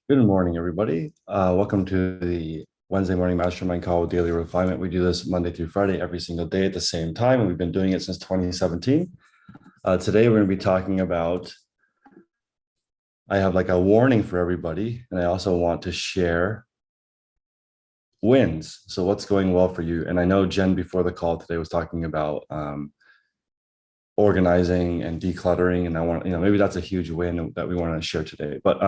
Good morning, everybody. Welcome to the Wednesday morning mastermind call with Daily Refinement. We do this Monday through Friday, every single day at the same time, and we've been doing it since 2017. Today, we're going to be talking about, I have like a warning for everybody, and I also want to share wins. So what's going well for you? And I know Jen, before the call today, was talking about organizing and decluttering, and I want, maybe that's a huge win that we want to share today. But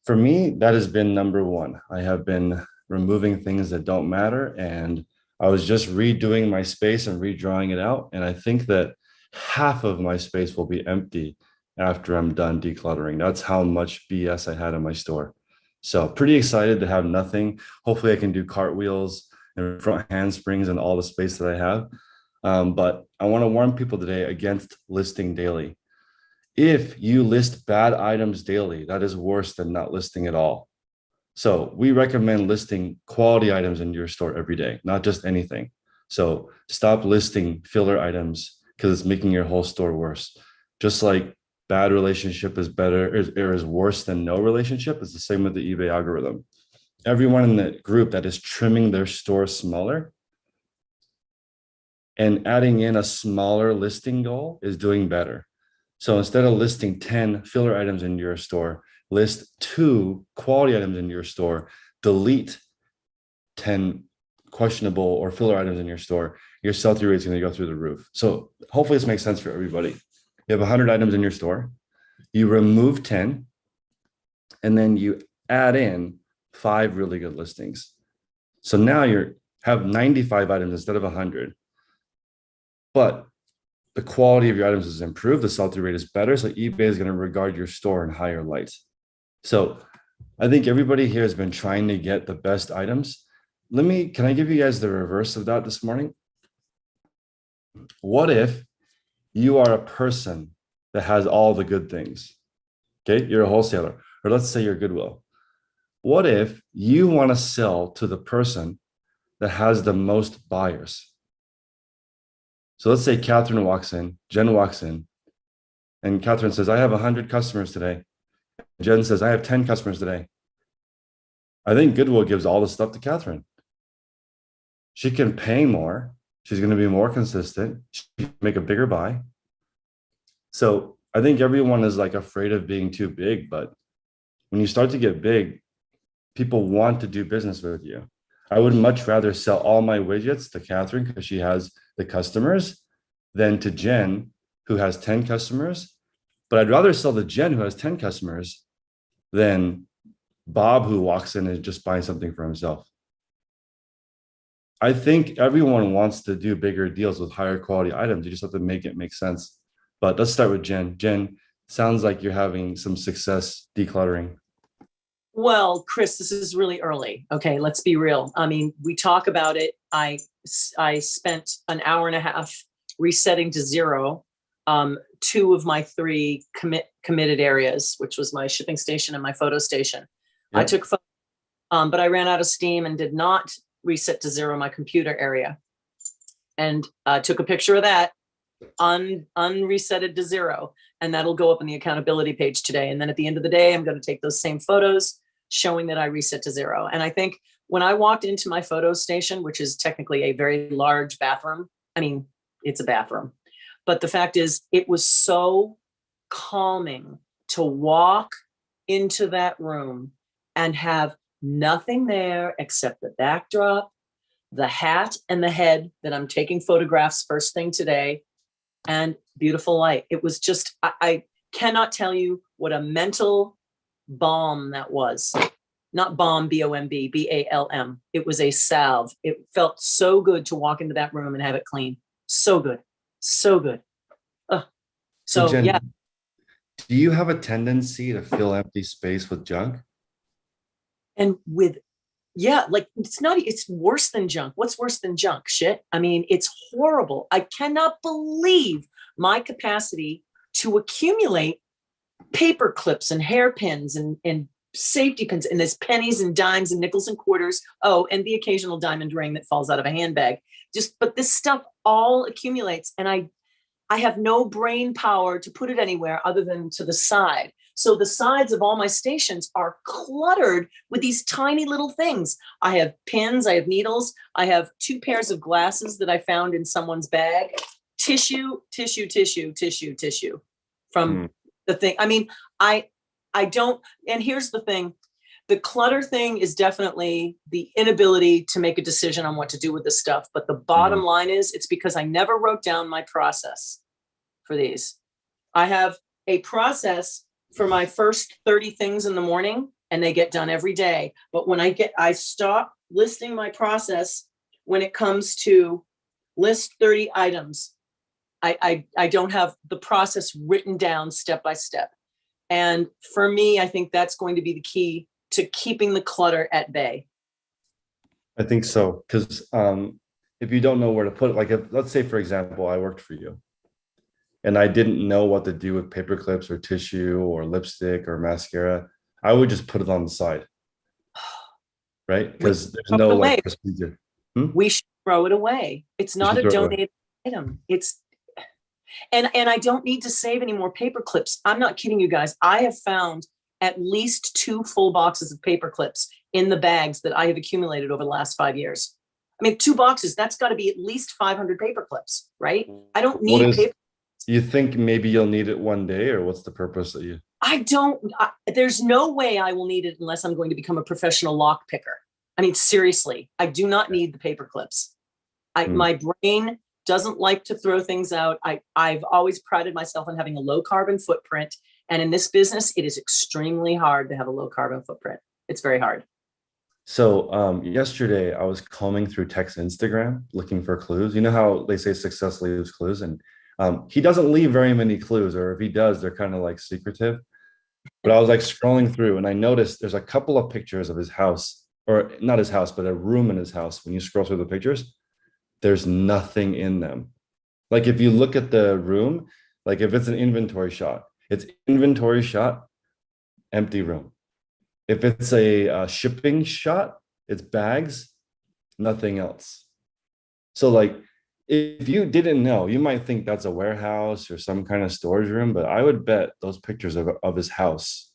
for me, that has been number one. I have been removing things that don't matter. And I was just redoing my space and redrawing it out. And I think that half of my space will be empty after I'm done decluttering. That's how much BS I had in my store. So pretty excited to have nothing. Hopefully I can do cartwheels and front handsprings and all the space that I have. But I want to warn people today against listing daily. If you list bad items daily, that is worse than not listing at all. So we recommend listing quality items in your store every day, not just anything. So stop listing filler items because it's making your whole store worse. Just like bad relationship is better or is worse than no relationship, it's the same with the eBay algorithm. Everyone in the group that is trimming their store smaller and adding in a smaller listing goal is doing better. So instead of listing 10 filler items in your store, list 2 quality items in your store, delete 10 questionable or filler items in your store. Your sell-through rate is going to go through the roof. So hopefully this makes sense for everybody. You have 100 items in your store, you remove 10, and then you add in 5 really good listings. So now you have 95 items instead of 100. But the quality of your items is improved, the sell-through rate is better, so eBay is going to regard your store in higher light. So I think everybody here has been trying to get the best items. Can I give you guys the reverse of that this morning? What if you are a person that has all the good things? Okay, you're a wholesaler, or let's say you're Goodwill. What if you want to sell to the person that has the most buyers? So let's say Catherine walks in, Jen walks in, and Catherine says, I have 100 customers today. Jen says, I have 10 customers today. I think Goodwill gives all the stuff to Catherine. She can pay more. She's going to be more consistent. She can make a bigger buy. So I think everyone is like afraid of being too big, but when you start to get big, people want to do business with you. I would much rather sell all my widgets to Catherine because she has the customers than to Jen, who has 10 customers. But I'd rather sell to Jen, who has 10 customers, than Bob, who walks in and is just buying something for himself. I think everyone wants to do bigger deals with higher quality items. You just have to make it make sense. But let's start with Jen. Jen, sounds like you're having some success decluttering. Well, Chris, this is really early. Okay, let's be real. I mean, we talk about it. I spent an hour and a half resetting to zero 2 of my 3 committed areas, which was my shipping station and my photo station. Yep. I took but I ran out of steam and did not reset to zero my computer area. And took a picture of that, unresetted to zero. And that'll go up on the accountability page today. And then at the end of the day, I'm going to take those same photos showing that I reset to zero. And I think when I walked into my photo station, which is technically a very large bathroom, I mean, it's a bathroom, but the fact is it was so calming to walk into that room and have nothing there except the backdrop, the hat and the head that I'm taking photographs first thing today, and beautiful light. It was just, I cannot tell you what a mental balm that was. Not bomb, B-O-M-B, B-A-L-M. It was a salve. It felt so good to walk into that room and have it clean. So good. So good. So Jen, yeah. Do you have a tendency to fill empty space with junk? And like it's worse than junk. What's worse than junk? Shit. I mean, it's horrible. I cannot believe my capacity to accumulate paper clips and hairpins and safety pins, and there's pennies and dimes and nickels and quarters. Oh, and the occasional diamond ring that falls out of a handbag. But this stuff all accumulates. And I have no brain power to put it anywhere other than to the side. So the sides of all my stations are cluttered with these tiny little things. I have pins, I have needles, I have 2 pairs of glasses that I found in someone's bag, tissue from the thing. I mean, I don't, and here's the thing. The clutter thing is definitely the inability to make a decision on what to do with this stuff. But the bottom line is it's because I never wrote down my process for these. I have a process for my first 30 things in the morning, and they get done every day. But when I stop listing my process when it comes to list 30 items. I don't have the process written down step by step. And for me, I think that's going to be the key to keeping the clutter at bay. I think so, because if you don't know where to put it, like if, let's say, for example, I worked for you and I didn't know what to do with paper clips or tissue or lipstick or mascara, I would just put it on the side, right? Because there's no like procedure. We should throw it away. It's not a donated item. And I don't need to save any more paper clips. I'm not kidding you guys. I have found at least 2 full boxes of paper clips in the bags that I have accumulated over the last 5 years. I mean, 2 boxes, that's got to be at least 500 paper clips, right? I don't need paper. You think maybe you'll need it one day, or what's the purpose that you? There's no way I will need it unless I'm going to become a professional lock picker. I mean, seriously, I do not need the paper clips. My brain doesn't like to throw things out. I've always prided myself on having a low carbon footprint. And in this business, it is extremely hard to have a low carbon footprint. It's very hard. So yesterday I was combing through Tech's Instagram looking for clues. You know how they say success leaves clues, and he doesn't leave very many clues, or if he does, they're kind of like secretive. But I was like scrolling through and I noticed there's a couple of pictures of his house, or not his house, but a room in his house. When you scroll through the pictures, there's nothing in them. Like if you look at the room, like if it's an inventory shot, it's inventory shot, empty room. If it's a shipping shot, it's bags, nothing else. So like, if you didn't know, you might think that's a warehouse or some kind of storage room, but I would bet those pictures of his house,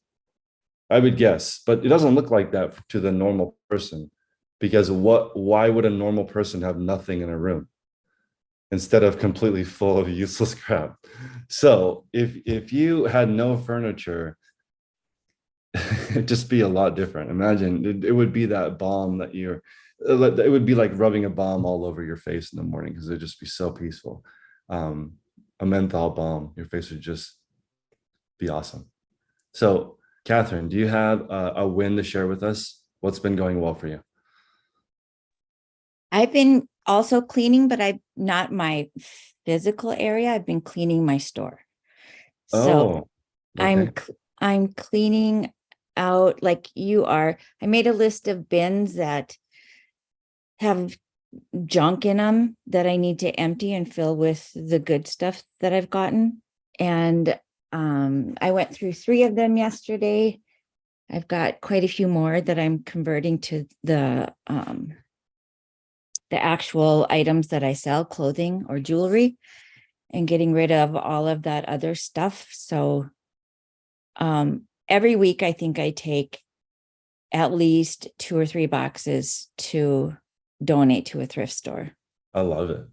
I would guess, but it doesn't look like that to the normal person, because why would a normal person have nothing in a room instead of completely full of useless crap? So if you had no furniture, it'd just be a lot different. Imagine it would be that balm that it would be like rubbing a balm all over your face in the morning, because it'd just be so peaceful. A menthol balm, your face would just be awesome. So Catherine, do you have a win to share with us? What's been going well for you? I've been also cleaning, but I've not my physical area. I've been cleaning my store. So okay. I'm cleaning out like you are. I made a list of bins that have junk in them that I need to empty and fill with the good stuff that I've gotten. And I went through 3 of them yesterday. I've got quite a few more that I'm converting to the actual items that I sell, clothing or jewelry, and getting rid of all of that other stuff. So every week, I think I take at least 2 or 3 boxes to donate to a thrift store. I love it.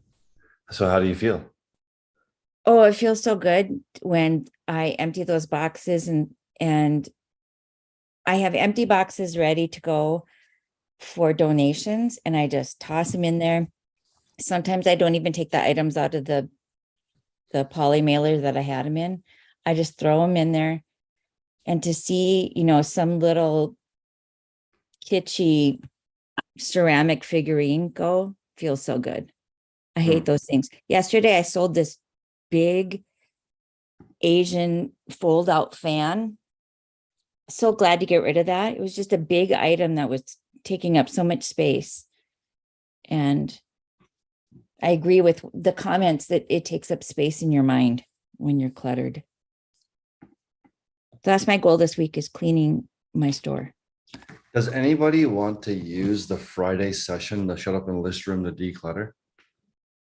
So how do you feel? Oh, it feels so good when I empty those boxes, and I have empty boxes ready to go for donations, and I just toss them in there. Sometimes I don't even take the items out of the poly mailer that I had them in. I just throw them in there. And to see, some little kitschy ceramic figurine go feels so good. I hate those things. Yesterday, I sold this big Asian fold out fan. So glad to get rid of that. It was just a big item that was taking up so much space. And I agree with the comments that it takes up space in your mind when you're cluttered. So that's my goal this week, is cleaning my store. Does anybody want to use the Friday session, the Shut Up and List Room, to declutter?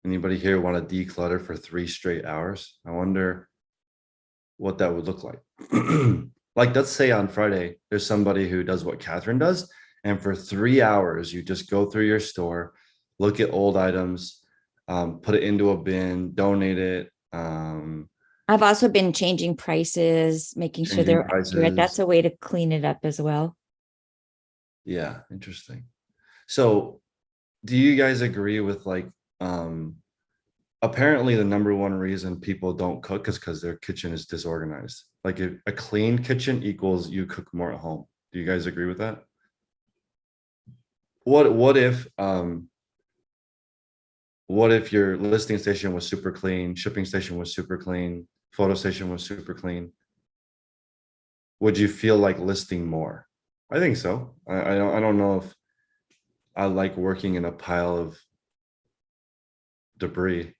Anybody here want to declutter for 3 straight hours? I wonder what that would look like. Like, let's say on Friday, there's somebody who does what Catherine does, and for 3 hours, you just go through your store, look at old items, put it into a bin, donate it, I've also been changing prices, making sure changing they're accurate. That's prices. a way to clean it up as well. Yeah, interesting. So do you guys agree with like, apparently the number one reason people don't cook is because their kitchen is disorganized. Like a clean kitchen equals you cook more at home. Do you guys agree with that? What if your listing station was super clean, shipping station was super clean, photo station was super clean? Would you feel like listing more? I think so. I don't know if I like working in a pile of debris,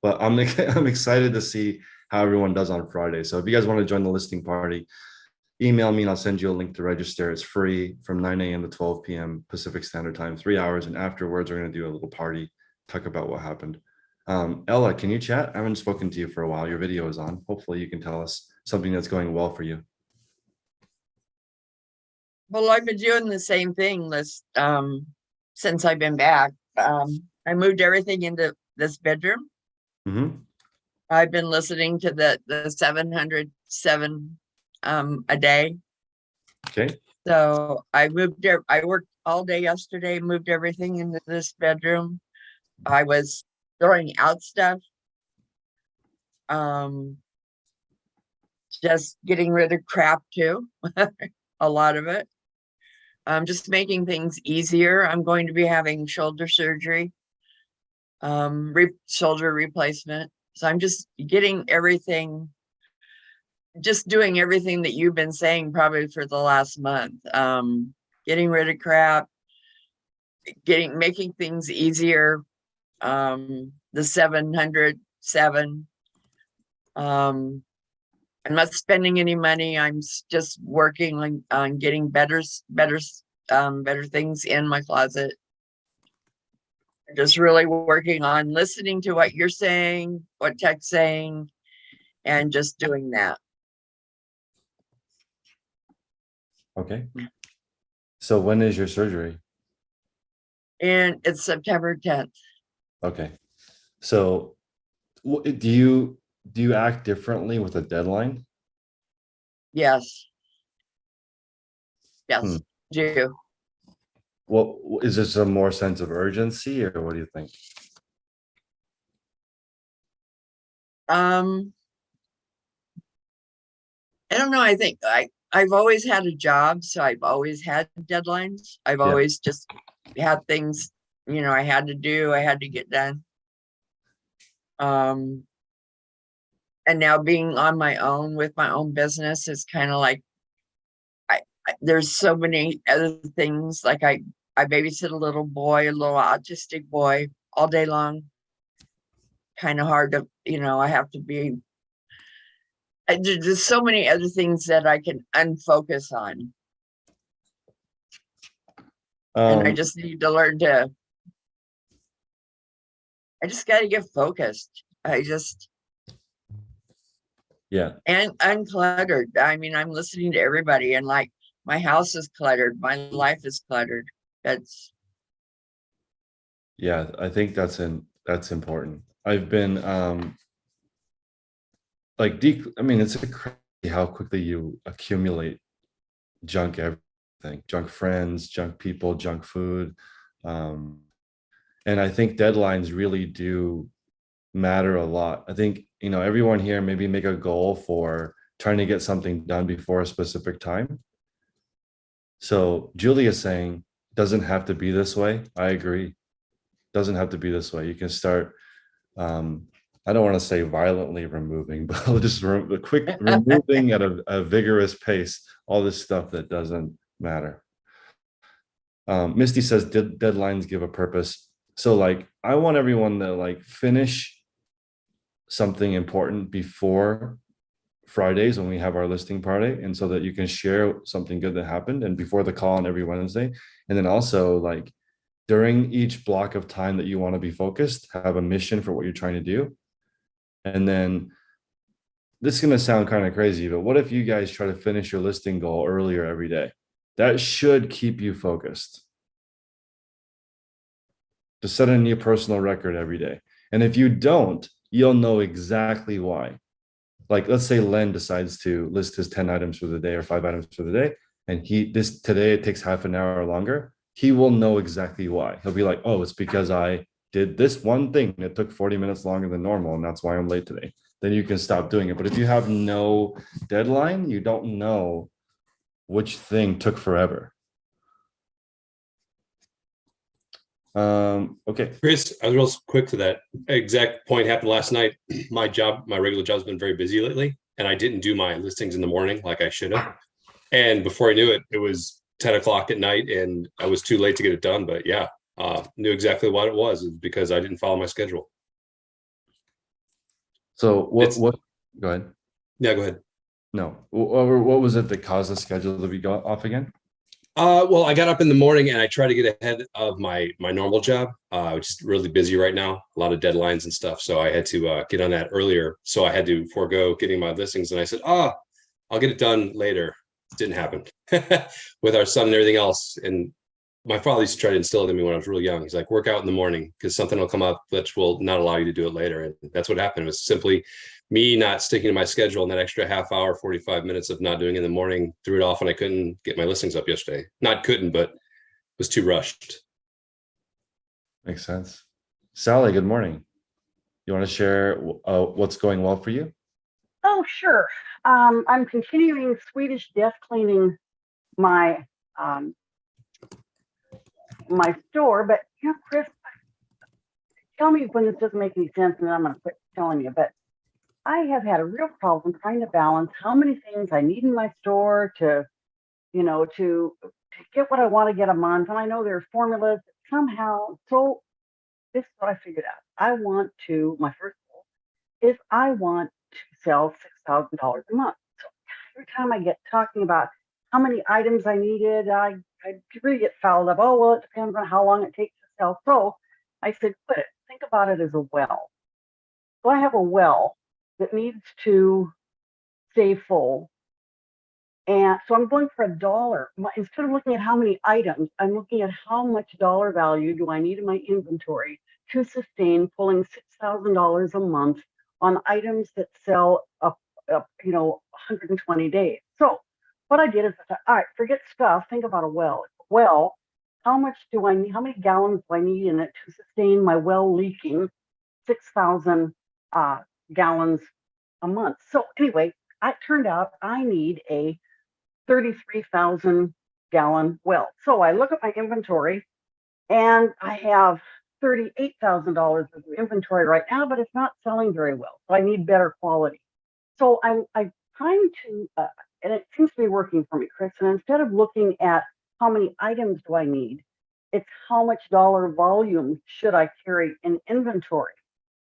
but I'm I'm excited to see how everyone does on Friday. So if you guys want to join the listing party, email me and I'll send you a link to register. It's free from 9 a.m. to 12 p.m. Pacific Standard Time, 3 hours. And afterwards, we're going to do a little party, talk about what happened. Ella, can you chat? I haven't spoken to you for a while. Your video is on. Hopefully you can tell us something that's going well for you. Well, I've been doing the same thing since I've been back. I moved everything into this bedroom. Mm-hmm. I've been listening to the 707 a day. Okay. So I worked all day yesterday, moved everything into this bedroom. I was throwing out stuff. Just getting rid of crap too. A lot of it. Just making things easier. I'm going to be having shoulder surgery, shoulder replacement. So I'm just getting everything, just doing everything that you've been saying probably for the last month. Getting rid of crap, making things easier. The 707. I'm not spending any money. I'm just working on getting better things in my closet. Just really working on listening to what you're saying, what Tech's saying, and just doing that. Okay. So when is your surgery? And it's September 10th. Okay. So do you act differently with a deadline? Yes. Yes, do. What is this, a more sense of urgency, or what do you think? I don't know. I think I've always had a job, so I've always had deadlines. I've always just had things, I had to do, I had to get done. And now being on my own with my own business is kind of like, there's so many other things. Like I babysit a little autistic boy all day long. Kind of hard to, I have to be, there's so many other things that I can unfocus on. And I just need to learn I just got to get focused. Yeah. And uncluttered. I mean, I'm listening to everybody, and like my house is cluttered. My life is cluttered. Yeah, I think that's important. I've been it's crazy how quickly you accumulate junk everything, junk friends, junk people, junk food. And I think deadlines really do matter a lot. I think, everyone here maybe make a goal for trying to get something done before a specific time. So Julie is saying, doesn't have to be this way. I agree. Doesn't have to be this way. You can start, I don't want to say violently removing, but just the quick removing at a vigorous pace, all this stuff that doesn't matter. Misty says deadlines give a purpose. So like, I want everyone to like finish something important before Fridays when we have our listing party, and so that you can share something good that happened, and before the call on every Wednesday. And then also like, during each block of time that you want to be focused, have a mission for what you're trying to do. And then this is going to sound kind of crazy, but what if you guys try to finish your listing goal earlier every day? That should keep you focused. To set a new personal record every day. And if you don't, you'll know exactly why. Like, let's say Len decides to list his 10 items for the day or 5 items for the day. And today it takes half an hour longer. He will know exactly why. He'll be like, oh, it's because I did this one thing that took 40 minutes longer than normal. And that's why I'm late today. Then you can stop doing it. But if you have no deadline, you don't know which thing took forever. Okay. Chris, I was real quick to that exact point. Happened last night. My regular job's been very busy lately, and I didn't do my listings in the morning like I should have. And before I knew it, it was 10 o'clock at night, and I was too late to get it done. But yeah, knew exactly what it was. It's because I didn't follow my schedule. So what? Go ahead. Yeah, go ahead. No. What was it that caused the schedule to be off again? Well, I got up in the morning and I try to get ahead of my normal job, which is really busy right now, a lot of deadlines and stuff. So I had to get on that earlier. So I had to forego getting my listings. And I said, I'll get it done later. It didn't happen with our son and everything else. And my father used to try to instill it in me when I was really young. He's like, work out in the morning because something will come up that will not allow you to do it later. And that's what happened. It was simply me not sticking to my schedule, and that extra half hour, 45 minutes of not doing it in the morning threw it off, and I couldn't get my listings up yesterday. Not couldn't, but was too rushed. Makes sense. Sally, good morning. You want to share what's going well for you? Oh, sure. I'm continuing Swedish death cleaning my my store, but you know, Chris, tell me when this doesn't make any sense, and then I'm going to quit telling you. But I have had a real problem trying to balance how many things I need in my store to, you know, to get what I want to get a month. And I know there's formulas somehow. So this is what I figured out. My first goal is I want to sell $6,000 a month. So every time I get talking about how many items I needed, I really get fouled up. Oh, well, it depends on how long it takes to sell. So I said, quit it. Think about it as a well. So I have a well that needs to stay full. And so I'm going for $1. Instead of looking at how many items, I'm looking at how much dollar value do I need in my inventory to sustain pulling $6,000 a month on items that sell up 120 days. So what I did is I thought, all right, forget stuff. Think about a well. Well, how much do I need? How many gallons do I need in it to sustain my well leaking 6,000 gallons a month? So anyway, it turned out I need a 33,000 gallon well. So I look at my inventory and I have $38,000 of inventory right now, but it's not selling very well. So I need better quality. So I'm trying to, and it seems to be working for me, Chris. And instead of looking at how many items do I need, it's how much dollar volume should I carry in inventory.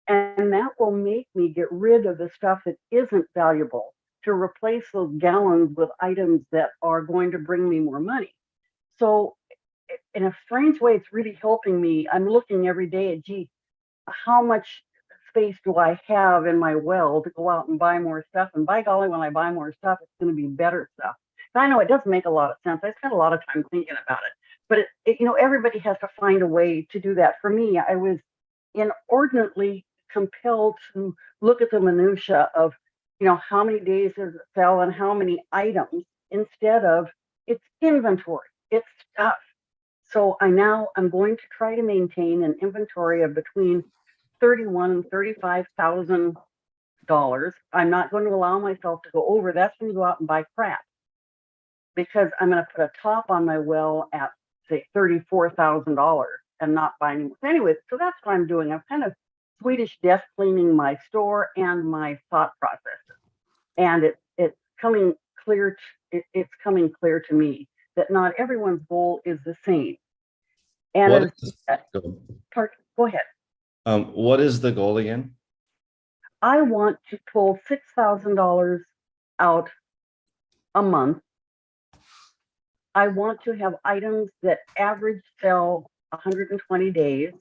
And that will make me get rid of the stuff that isn't valuable to replace those gallons with items that are going to bring me more money. So in a strange way, it's really helping me. I'm looking every day at, gee, how much space do I have in my well to go out and buy more stuff? And by golly, when I buy more stuff, it's going to be better stuff. And I know it doesn't make a lot of sense. I spent a lot of time thinking about it, but everybody has to find a way to do that. For me, I was inordinately compelled to look at the minutia of, how many days does it sell and how many items instead of it's inventory, it's stuff. So I'm going to try to maintain an inventory of between $31,000 and $35,000. I'm not going to allow myself to go over. That's when you go out and buy crap, because I'm going to put a top on my well at say $34,000 and not buy anymore. Anyway, so that's what I'm doing. I'm kind of Swedish death cleaning my store and my thought processes, and it's coming clear. It's coming clear to me that not everyone's goal is the same. And go ahead. What is the goal again? I want to pull $6,000 out a month. I want to have items that average sell 120 days.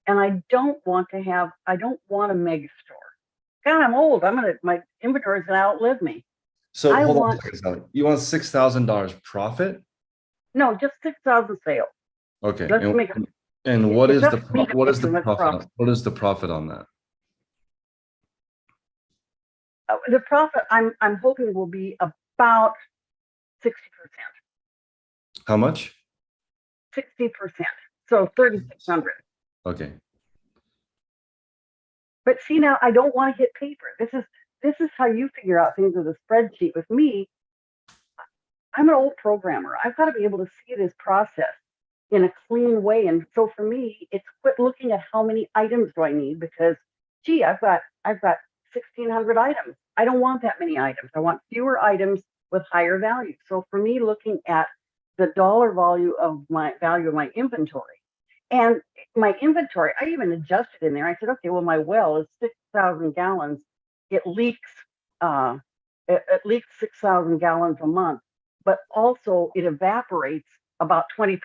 And I don't want a mega store. God, I'm old. My inventory is gonna outlive me. So I hold on want- a second, Sally. You want $6,000 profit? No, just 6,000 sales. Okay. Let's make it. And what It's is up the to me to what is make the too much profit? profit. What is the profit on that? The profit I'm hoping will be about 60%. How much? 60%. So 3,600. Okay. But see, now I don't want to hit paper. This is how you figure out things with a spreadsheet. With me, I'm an old programmer. I've got to be able to see this process in a clean way. And so for me, it's quit looking at how many items do I need, because gee, I've got 1,600 items. I don't want that many items. I want fewer items with higher value. So for me, looking at the dollar value of my inventory, and my inventory, I even adjusted in there. I said, okay, well, my well is 6,000 gallons. It leaks 6,000 gallons a month, but also it evaporates about 20%.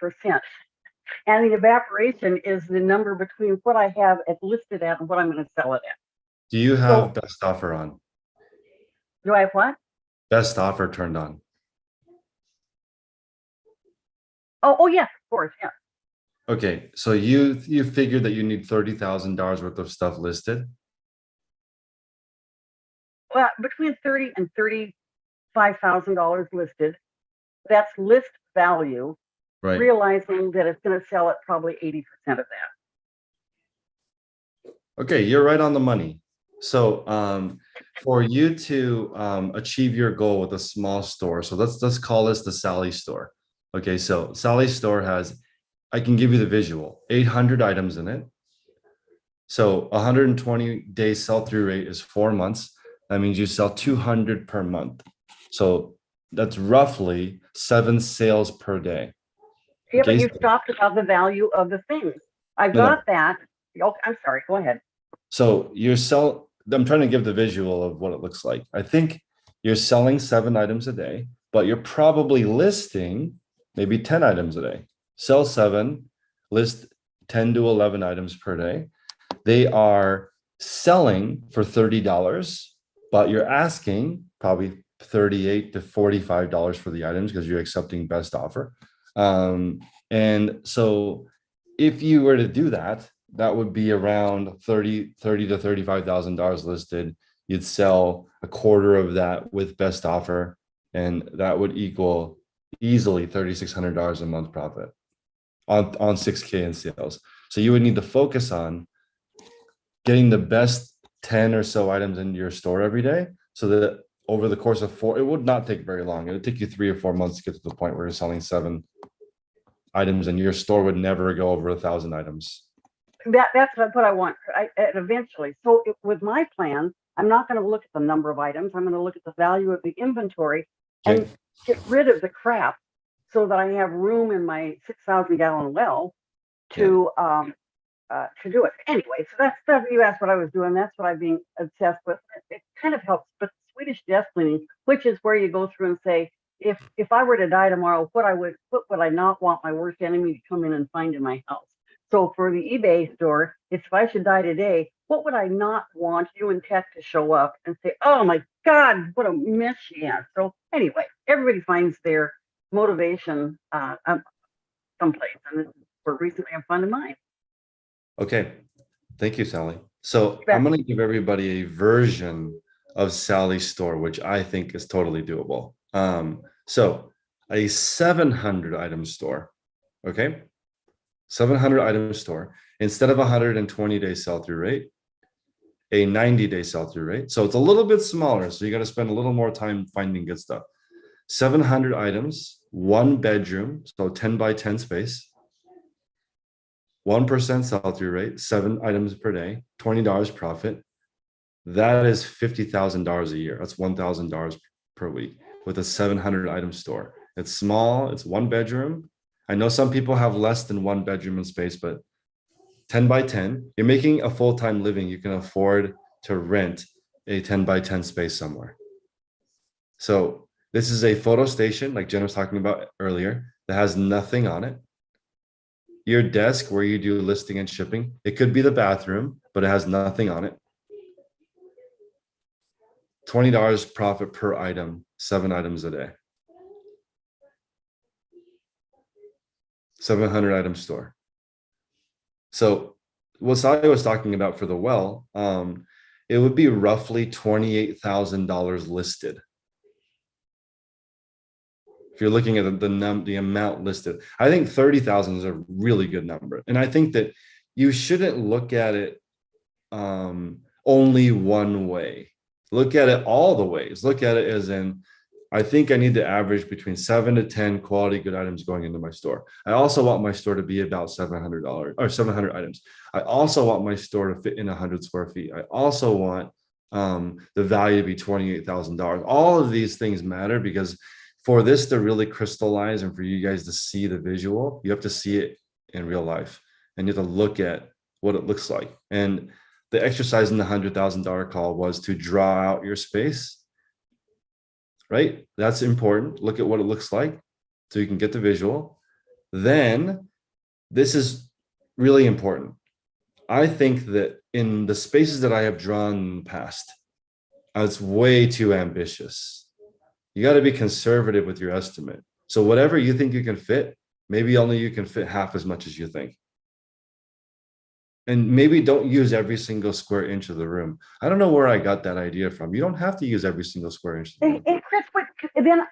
And the evaporation is the number between what I have it listed at and what I'm going to sell it at. Do you have best offer on? Do I have what? Best offer turned on. Oh yes, of course, yeah. Okay, so you figured that you need $30,000 worth of stuff listed. Well, between $30,000 and $35,000 listed. That's list value. Right. Realizing that it's going to sell at probably 80% of that. Okay, you're right on the money. So for you to achieve your goal with a small store, so let's call this the Sally store. Okay, so Sally's store has, I can give you the visual, 800 items in it. So 120 day sell-through rate is 4 months. That means you sell 200 per month. So that's roughly 7 sales per day. Yeah, Okay, but you so- talked about the value of the things. I got that. Oh, I'm sorry. Go ahead. So I'm trying to give the visual of what it looks like. I think you're selling 7 items a day, but you're probably listing maybe 10 items a day. Sell 7, list 10 to 11 items per day. They are selling for $30, but you're asking probably $38 to $45 for the items because you're accepting best offer. And so if you were to do that, that would be around $30 to $35,000 listed. You'd sell a quarter of that with best offer, and that would equal easily $3,600 a month profit on $6K in sales. So you would need to focus on getting the best 10 or so items into your store every day, so that over the course of 4, it would not take very long. It would take you 3 or 4 months to get to the point where you're selling 7 items, and your store would never go over 1,000 items. That's what I want. Eventually. So with my plan, I'm not going to look at the number of items. I'm going to look at the value of the inventory and get rid of the crap, so that I have room in my 6,000 gallon well to do it. Anyway, so that's stuff. You asked what I was doing. That's what I'm being obsessed with. It kind of helps. But Swedish desk cleaning, which is where you go through and say, if I were to die tomorrow, what would I not want my worst enemy to come in and find in my house? So for the eBay store, it's if I should die today, what would I not want you and Tech to show up and say, oh my God, what a mess she has. So anyway, everybody finds their motivation someplace. And this is where recently I'm finding mine. Okay, thank you, Sally. So I'm going to give everybody a version of Sally's store, which I think is totally doable. So a 700 item store, okay? 700 item store, instead of 120 day sell-through rate, a 90-day sell-through rate. So it's a little bit smaller. So you got to spend a little more time finding good stuff. 700 items, 1 bedroom, so 10 by 10 space, 1% sell-through rate, 7 items per day, $20 profit. That is $50,000 a year. That's $1,000 per week with a 700 item store. It's small. It's 1 bedroom. I know some people have less than 1 bedroom in space, but 10 by 10, you're making a full-time living. You can afford to rent a 10 by 10 space somewhere. So this is a photo station, like Jen was talking about earlier, that has nothing on it. your desk where you do listing and shipping, it could be the bathroom, but it has nothing on it. $20 profit per item, 7 items a day. 700 item store. So what Sally was talking about for the well, it would be roughly $28,000 listed. If you're looking at the amount listed, I think 30,000 is a really good number. And I think that you shouldn't look at it only one way. Look at it all the ways. Look at it as in, I think I need to average between 7 to 10 quality good items going into my store. I also want my store to be about $700 or 700 items. I also want my store to fit in 100 square feet. I also want the value to be $28,000. All of these things matter because for this to really crystallize and for you guys to see the visual, you have to see it in real life and you have to look at what it looks like. And the exercise in the $100,000 call was to draw out your space. Right? That's important. Look at what it looks like so you can get the visual. Then this is really important. I think that in the spaces that I have drawn in the past, it's way too ambitious. You got to be conservative with your estimate. So whatever you think you can fit, maybe only you can fit half as much as you think. And maybe don't use every single square inch of the room. I don't know where I got that idea from. You don't have to use every single square inch of the room. And Chris, then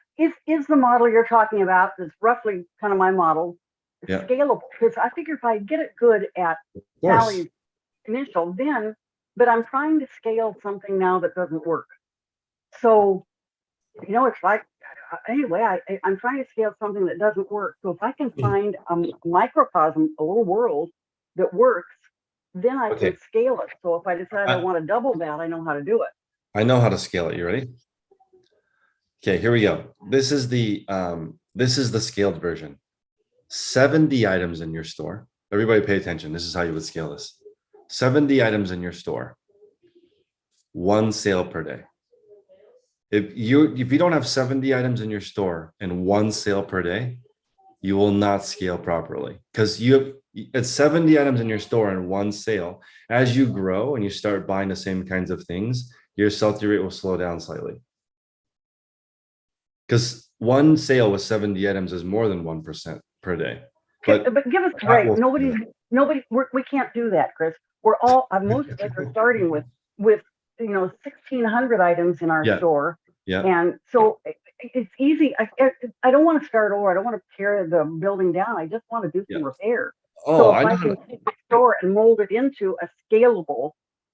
is the model you're talking about, that's roughly kind of my model, scalable? Because I figure if I get it good at Sally's initial, then, but I'm trying to scale something now that doesn't work. So, you know, it's like, anyway, I'm trying to scale something that doesn't work. So if I can find a microcosm, a little world that works, then I can scale it. So if I decide I want to double that, I know how to do it. I know how to scale it. You ready? Okay, here we go. This is the scaled version. 70 items in your store. Everybody pay attention. This is how you would scale this. 70 items in your store. 1 sale per day. If you don't have 70 items in your store and 1 sale per day, you will not scale properly because it's 70 items in your store and 1 sale. As you grow and you start buying the same kinds of things, your sell-through rate will slow down slightly. Because 1 sale with 70 items is more than 1% per day. But give us a break. We can't do that, Chris. We're all, most of us are starting with 1,600 items in our store. Yeah. And so it's easy. I don't want to start over. I don't want to tear the building down. I just want to do some repair. So if I can take the store and mold it into a scalable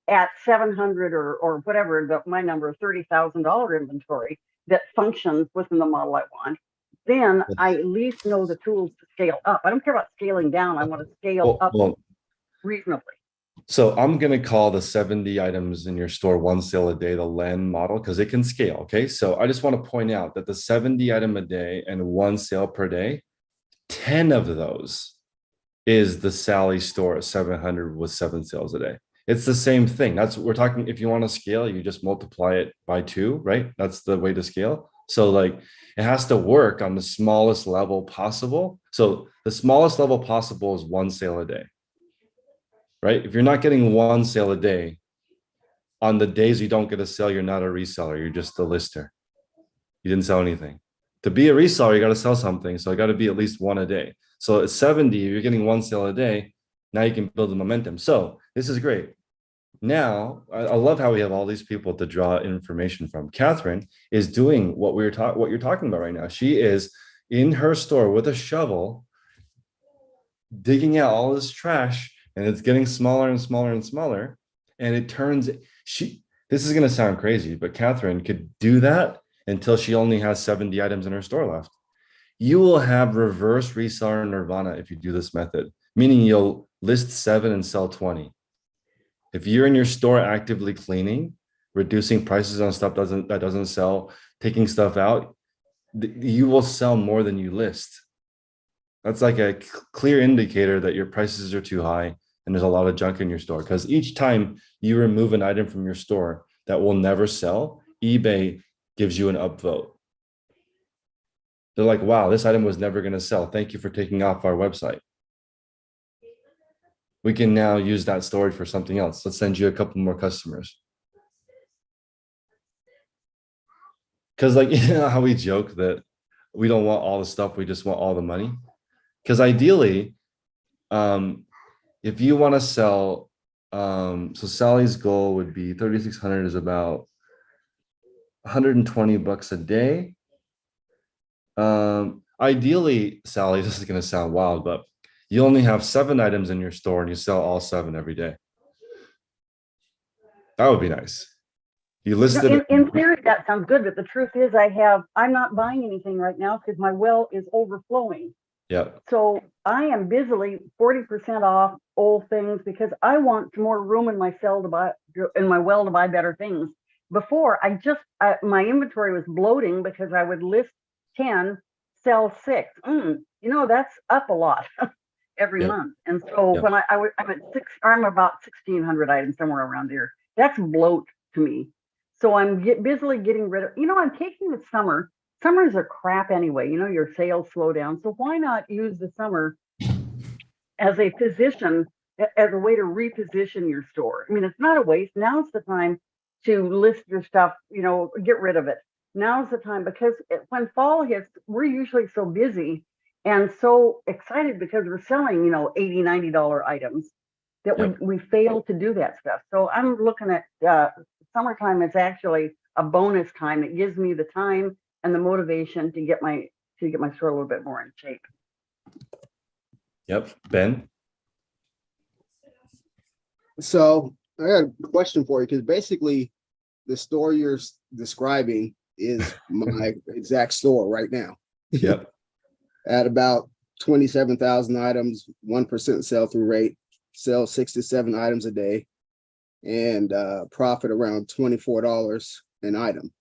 at 700 or whatever, my number of $30,000 inventory that functions within the model I want, then I at least know the tools to scale up. I don't care about scaling down. I want to scale up reasonably. So I'm going to call the 70 items in your store 1 sale a day the LEN model because it can scale. Okay. So I just want to point out that the 70 item a day and 1 sale per day, 10 of those is the Sally store at 700 with 7 sales a day. It's the same thing. That's what we're talking. If you want to scale, you just multiply it by 2, right? That's the way to scale. So like it has to work on the smallest level possible. So the smallest level possible is 1 sale a day. Right? If you're not getting 1 sale a day, on the days you don't get a sale, you're not a reseller. You're just a lister. You didn't sell anything. To be a reseller, you got to sell something. So it got to be at least 1 a day. So at 70, if you're getting 1 sale a day, now you can build the momentum. So this is great. Now, I love how we have all these people to draw information from. Catherine is doing what you're talking about right now. She is in her store with a shovel, digging out all this trash, and it's getting smaller and smaller and smaller. And it turns, this is going to sound crazy, but Catherine could do that until she only has 70 items in her store left. You will have reverse reseller nirvana if you do this method, meaning you'll list 7 and sell 20. If you're in your store actively cleaning, reducing prices on stuff that doesn't sell, taking stuff out, you will sell more than you list. That's like a clear indicator that your prices are too high and there's a lot of junk in your store. Because each time you remove an item from your store that will never sell, eBay gives you an upvote. They're like, wow, this item was never going to sell. Thank you for taking off our website. we can now use that storage for something else. Let's send you a couple more customers. Because like, you know how we joke that we don't want all the stuff, we just want all the money. Because ideally, if you want to sell, so Sally's goal would be 3,600 is about 120 bucks a day. Ideally, Sally, this is going to sound wild, but you only have 7 items in your store and you sell all 7 every day. That would be nice. You listed in theory, that sounds good, but the truth is I'm not buying anything right now because my well is overflowing. Yeah. So I am busily 40% off old things because I want more room in my well to buy better things. Before my inventory was bloating because I would list 10, sell 6. That's up a lot every month. And so when I'm about 1,600 items, somewhere around there. That's bloat to me. So I'm busily getting rid of, I'm taking the summer. Summers are crap anyway. Your sales slow down. So why not use the summer as a position, as a way to reposition your store? I mean, it's not a waste. Now's the time to list your stuff, get rid of it. Now's the time, because when fall hits, we're usually so busy and so excited because we're selling, $80, $90 items that we fail to do that stuff. So I'm looking at summertime is actually a bonus time. It gives me the time and the motivation to get my store a little bit more in shape. Yep. Ben? So I got a question for you, because basically the store you're describing is my exact store right now. Yep. At about 27,000 items, 1% sell-through rate, sell 6 to 7 items a day, and profit around $24 an item.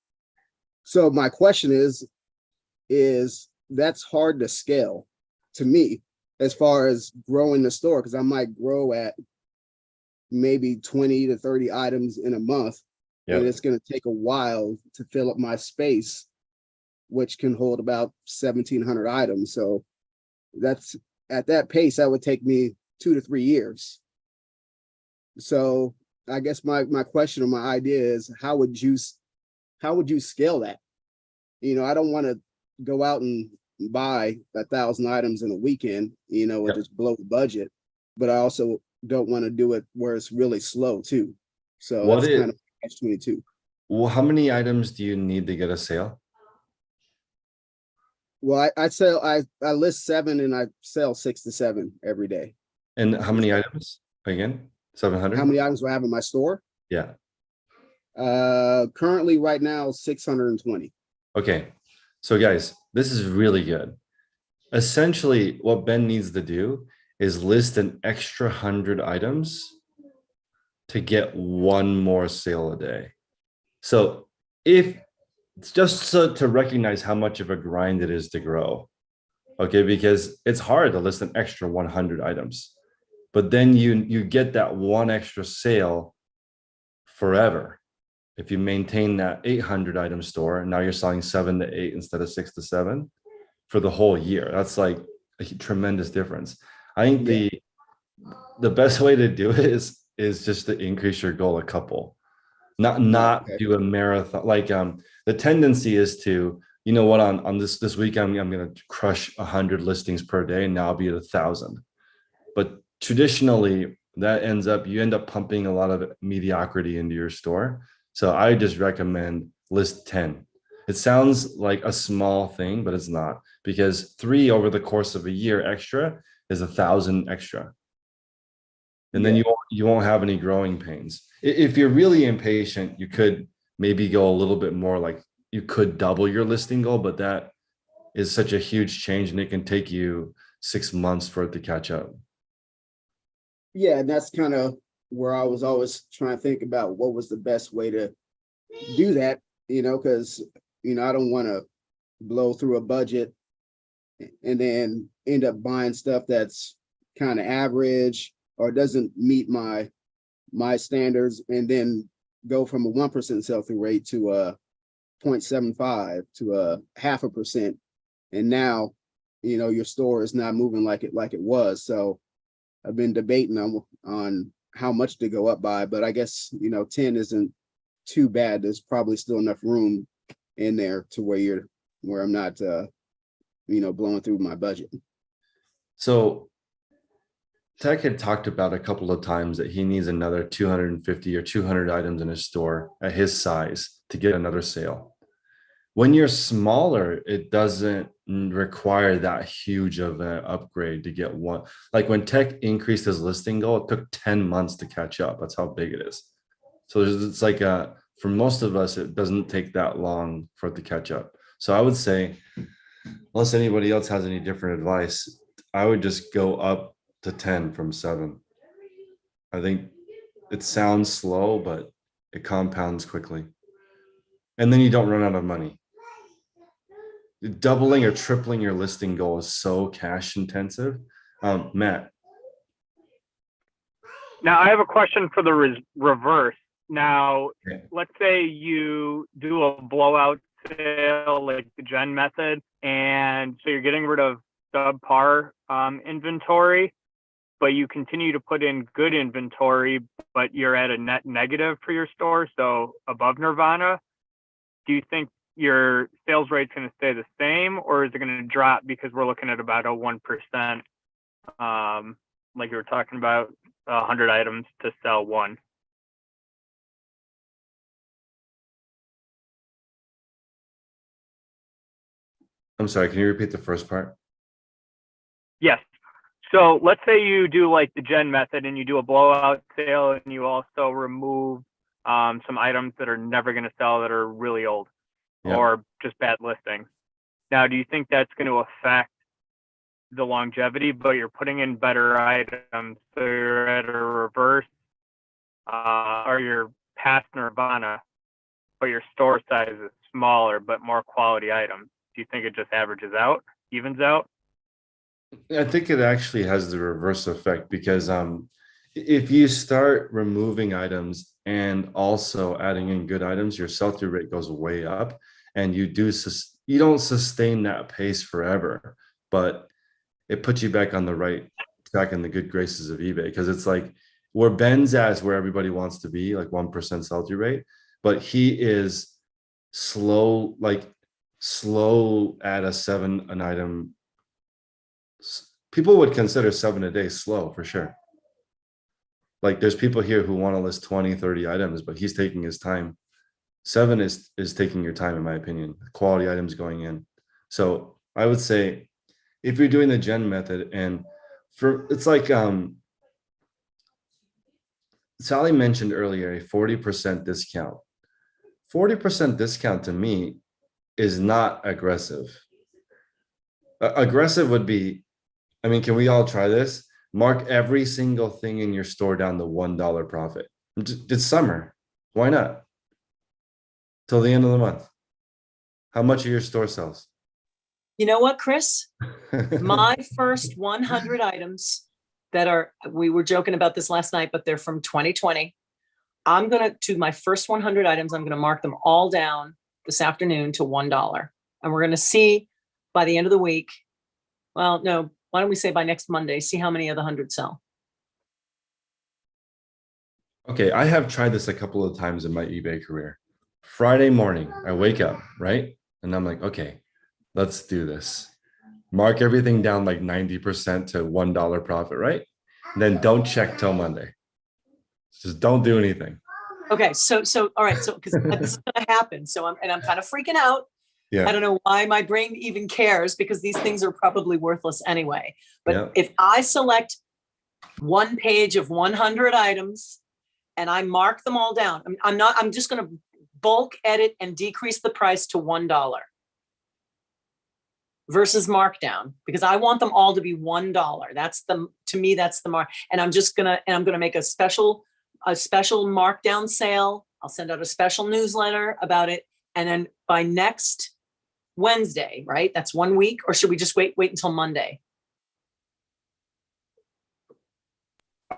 So my question is that's hard to scale to me as far as growing the store, because I might grow at maybe 20 to 30 items in a month. Yep. And it's going to take a while to fill up my space, which can hold about 1,700 items. So that's, at that pace, that would take me 2 to 3 years. So I guess my question or my idea is, how would you scale that? I don't want to go out and buy 1,000 items in a weekend, and just blow the budget, but I also don't want to do it where it's really slow too. So that's kind of catch-22. Well, how many items do you need to get a sale? Well, I list 7 and I sell 6 to 7 every day. And how many items again? 700? How many items do I have in my store? Yeah. Currently right now, 620. Okay. So guys, this is really good. Essentially, what Ben needs to do is list an extra 100 items to get 1 more sale a day. So if it's just so to recognize how much of a grind it is to grow. Okay, because it's hard to list an extra 100 items, but then you get that 1 extra sale forever. If you maintain that 800 item store, now you're selling 7 to 8 instead of 6 to 7 for the whole year. That's like a tremendous difference. I think the best way to do it is just to increase your goal a couple, not do a marathon. Like the tendency is to, on this week, I'm going to crush 100 listings per day, and now I'll be at 1,000. But traditionally, you end up pumping a lot of mediocrity into your store. So I just recommend list 10. It sounds like a small thing, but it's not, because 3 over the course of a year extra is 1,000 extra. And then you won't have any growing pains. If you're really impatient, you could maybe go a little bit more, like you could double your listing goal, but that is such a huge change and it can take you 6 months for it to catch up. Yeah, and that's kind of where I was always trying to think about what was the best way to do that, because, I don't want to blow through a budget and then end up buying stuff that's kind of average or doesn't meet my standards, and then go from a 1% sell-through rate to a 0.75 to a 0.5%. And now, your store is not moving like it was. So I've been debating on how much to go up by, but I guess, 10 isn't too bad. There's probably still enough room in there to where I'm not, blowing through my budget. So Tech had talked about a couple of times that he needs another 250 or 200 items in his store at his size to get another sale. When you're smaller, it doesn't require that huge of an upgrade to get one. Like when Tech increased his listing goal, it took 10 months to catch up. That's how big it is. So it's like for most of us, it doesn't take that long for it to catch up. So I would say, unless anybody else has any different advice, I would just go up to 10 from 7. I think it sounds slow, but it compounds quickly. And then you don't run out of money. Doubling or tripling your listing goal is so cash intensive. Matt. Now I have a question for the reverse. Now, Okay. let's say you do a blowout sale like the Gen method, and so you're getting rid of subpar inventory, but you continue to put in good inventory, but you're at a net negative for your store, so above Nirvana. Do you think your sales rate's going to stay the same, or is it going to drop because we're looking at about a 1%, like you were talking about, 100 items to sell one? I'm sorry, can you repeat the first part? Yes. So let's say you do like the Gen method and you do a blowout sale and you also remove some items that are never going to sell, that are really old, Yeah. or just bad listings. Now, do you think that's going to affect the longevity, but you're putting in better items, so you're at a reverse, or you're past Nirvana, but your store size is smaller but more quality items? Do you think it just averages out, evens out? I think it actually has the reverse effect, because if you start removing items and also adding in good items, your sell-through rate goes way up, and you don't sustain that pace forever, but it puts you back on the right track in the good graces of eBay, because it's like where Ben's at is where everybody wants to be, like 1% sell-through rate, but he is slow at a 7 an item. People would consider 7 a day slow for sure. Like there's people here who want to list 20, 30 items, but he's taking his time. 7 is taking your time, in my opinion. Quality items going in. So I would say if you're doing the Gen method, and it's like Sally mentioned earlier, a 40% discount. 40% discount to me is not aggressive. Aggressive would be, I mean, can we all try this? Mark every single thing in your store down to $1 profit. It's summer. Why not? Till the end of the month. How much of your store sells? You know what, Chris? My first 100 items we were joking about this last night, but they're from 2020. My first 100 items, I'm going to mark them all down this afternoon to $1. And we're going to see by the end of the week. Well, no, why don't we say by next Monday, see how many of the 100 sell. Okay, I have tried this a couple of times in my eBay career. Friday morning, I wake up, right? And I'm like, okay, let's do this. Mark everything down like 90% to $1 profit, right? And then don't check till Monday. Just don't do anything. Okay, so all right, so because this is going to happen, so I'm kind of freaking out. Yeah. I don't know why my brain even cares, because these things are probably worthless anyway. But Yeah. if I select one page of 100 items and I mark them all down, I'm just going to bulk edit and decrease the price to $1 versus markdown, because I want them all to be $1. To me, that's the mark. And I'm going to make a special markdown sale. I'll send out a special newsletter about it. And then by next Wednesday, right? That's 1 week, or should we just wait until Monday?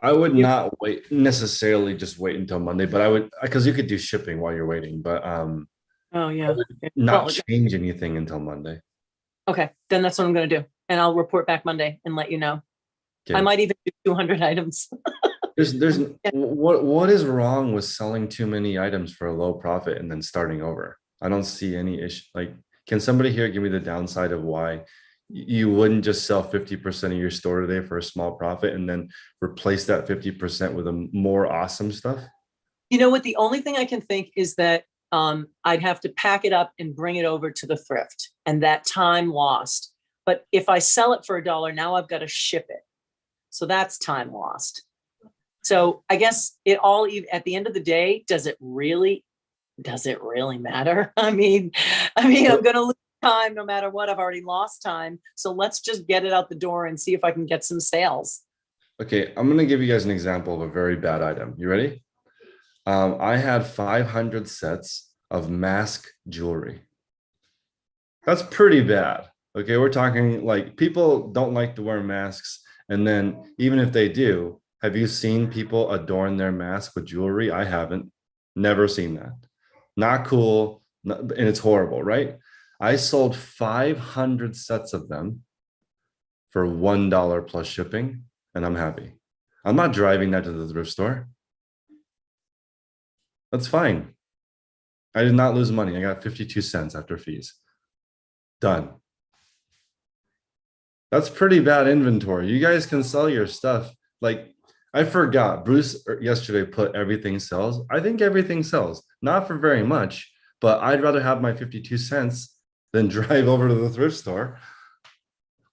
I would not necessarily just wait until Monday, but I would, because you could do shipping while you're waiting, but Oh yeah. not change anything until Monday. Okay, then that's what I'm going to do. And I'll report back Monday and let you know. I might even do 200 items. There's what is wrong with selling too many items for a low profit and then starting over? I don't see any issue. Like, can somebody here give me the downside of why you wouldn't just sell 50% of your store today for a small profit and then replace that 50% with a more awesome stuff? You know what? The only thing I can think is that I'd have to pack it up and bring it over to the thrift, and that time lost. But if I sell it for $1, now I've got to ship it. So that's time lost. So I guess it all, at the end of the day, does it really matter? I mean, I'm going to lose time no matter what. I've already lost time. So let's just get it out the door and see if I can get some sales. Okay, I'm going to give you guys an example of a very bad item. You ready? I had 500 sets of mask jewelry. That's pretty bad. Okay, we're talking like people don't like to wear masks. And then even if they do, have you seen people adorn their mask with jewelry? I haven't. Never seen that. Not cool. And it's horrible, right? I sold 500 sets of them for $1 plus shipping, and I'm happy. I'm not driving that to the thrift store. That's fine. I did not lose money. I got 52 cents after fees. Done. That's pretty bad inventory. You guys can sell your stuff. Like, I forgot, Bruce yesterday put everything sells. I think everything sells, not for very much, but I'd rather have my 52 cents than drive over to the thrift store,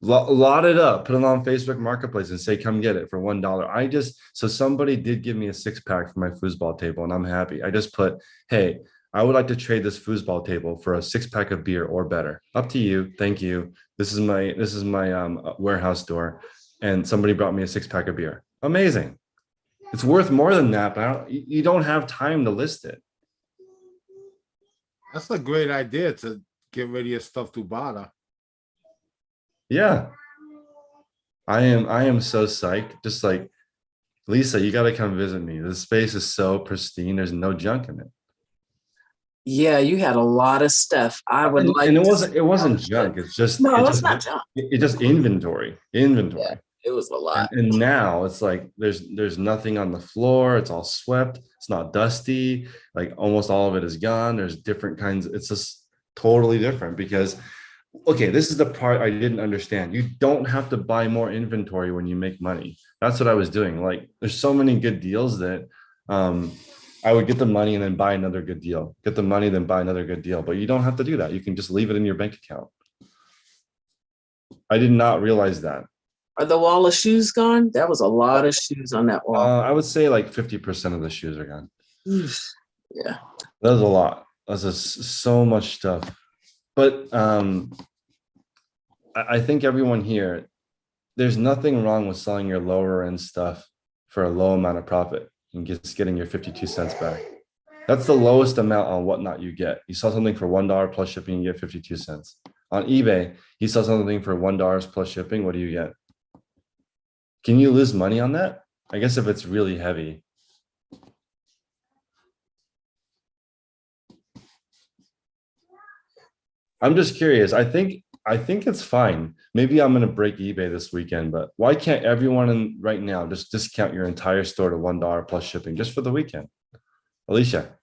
lot it up, put it on Facebook Marketplace and say, come get it for $1. So somebody did give me a 6-pack for my foosball table and I'm happy. I just put, hey, I would like to trade this foosball table for a 6-pack of beer or better. Up to you. Thank you. This is my warehouse door. And somebody brought me a 6-pack of beer. Amazing. It's worth more than that, but you don't have time to list it. That's a great idea to get rid of your stuff to bother. Yeah. I am so psyched. Just like, Lisa, you got to come visit me. This space is so pristine. There's no junk in it. Yeah, you had a lot of stuff. I would like. And it wasn't junk. It's just it's not junk. It's just inventory. Yeah, it was a lot. And now it's like there's nothing on the floor. It's all swept. It's not dusty. Like almost all of it is gone. There's different kinds. It's just totally different because, okay, this is the part I didn't understand. You don't have to buy more inventory when you make money. That's what I was doing. Like there's so many good deals that I would get the money and then buy another good deal. Get the money, then buy another good deal. But you don't have to do that. You can just leave it in your bank account. I did not realize that. Are the wall of shoes gone? That was a lot of shoes on that wall. I would say like 50% of the shoes are gone. Yeah. That was a lot. That's just so much stuff. But I think everyone here, there's nothing wrong with selling your lower end stuff for a low amount of profit and just getting your 52 cents back. That's the lowest amount on Whatnot you get. You sell something for $1 plus shipping, you get 52 cents. On eBay, you sell something for $1 plus shipping, what do you get? Can you lose money on that? I guess if it's really heavy. I'm just curious. I think it's fine. Maybe I'm going to break eBay this weekend, but why can't everyone right now just discount your entire store to $1 plus shipping just for the weekend? Alicia.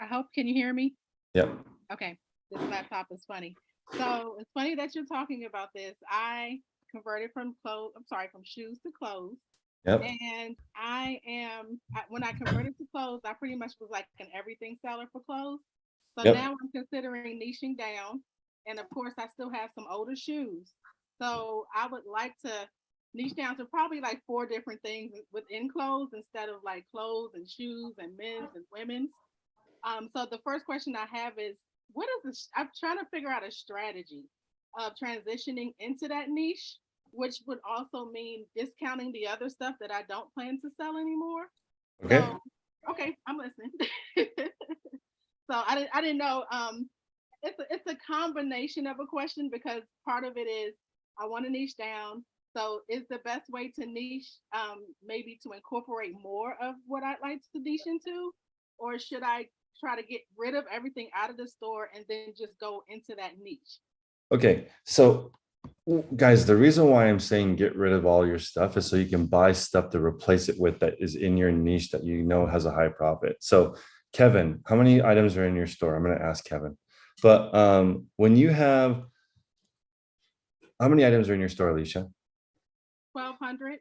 I hope, can you hear me? Yep. Okay, this laptop is funny. So it's funny that you're talking about this. I converted from shoes to clothes. Yep. And when I converted to clothes, I pretty much was like an everything seller for clothes. So Yep. now I'm considering niching down. And of course, I still have some older shoes. So I would like to niche down to probably like 4 different things within clothes instead of like clothes and shoes and men's and women's. So the first question I have is, I'm trying to figure out a strategy of transitioning into that niche, which would also mean discounting the other stuff that I don't plan to sell anymore. Okay. So, okay, I'm listening. So I didn't know. It's a combination of a question because part of it is I want to niche down. So is the best way to niche maybe to incorporate more of what I'd like to niche into, or should I try to get rid of everything out of the store and then just go into that niche? Okay, so Well, guys, the reason why I'm saying get rid of all your stuff is so you can buy stuff to replace it with that is in your niche that you know has a high profit. So, Kevin, how many items are in your store? I'm going to ask Kevin. But when you have, how many items are in your store, Alicia? 1,200.